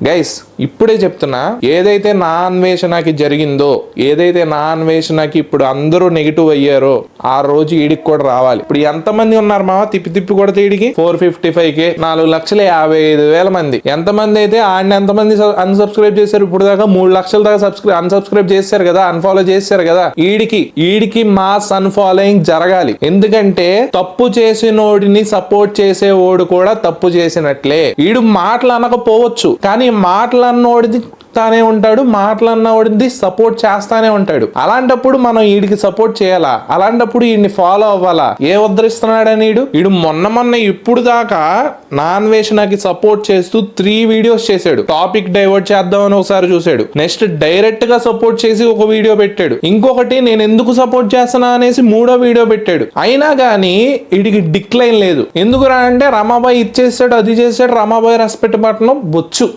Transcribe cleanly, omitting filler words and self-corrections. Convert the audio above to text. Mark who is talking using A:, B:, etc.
A: Guys ఇప్పుడే చెప్తున్నా, ఏదైతే నా అన్వేషణకి జరిగిందో, ఏదైతే నా అన్వేషణకి ఇప్పుడు అందరూ నెగిటివ్ అయ్యారో ఆ రోజు ఈడికి కూడా రావాలి. ఇప్పుడు ఎంతమంది ఉన్నారు మావా తిప్పి తిప్పి కొడితే ఈడికి 455K 4,55,000 మంది. ఎంతమంది అయితే ఆడిని ఎంతమంది అన్సబ్స్క్రైబ్ చేశారు ఇప్పుడు దాకా? 3 లక్షల దాకా అన్సబ్స్క్రైబ్ చేశారు కదా, అన్ఫాలో చేశారు కదా. ఈడికి మాస్ అన్ఫాలోయింగ్ జరగాలి. ఎందుకంటే తప్పు చేసినోడిని సపోర్ట్ చేసేవాడు కూడా తప్పు చేసినట్లే. ఈడు మాటలు అనకపోవచ్చు కానీ మాటలన్నోడిది తానే ఉంటాడు, మాటలన్నోడిది సపోర్ట్ చేస్తానే ఉంటాడు. అలాంటప్పుడు మనం వీడికి సపోర్ట్ చేయాలా? అలాంటప్పుడు వీడిని ఫాలో అవ్వాలా? ఏ ఉద్ధరిస్తున్నాడని వీడు మొన్న ఇప్పుడు దాకా నాన్ వేషణకి సపోర్ట్ చేస్తూ 3 వీడియోస్ చేశాడు. టాపిక్ డైవర్ట్ చేద్దామని ఒకసారి చూశాడు, నెక్స్ట్ డైరెక్ట్ గా సపోర్ట్ చేసి ఒక వీడియో పెట్టాడు, ఇంకొకటి నేను ఎందుకు సపోర్ట్ చేస్తున్నా అనేసి 3వ వీడియో పెట్టాడు. అయినా కానీ వీడికి డిక్లైన్ లేదు. ఎందుకు రా అంటే రమాబాయ్ ఇచ్చేసాడు, అది చేసాడు, రమాబాయ్ రెస్పెక్ట్ బట్టను బొచ్చు.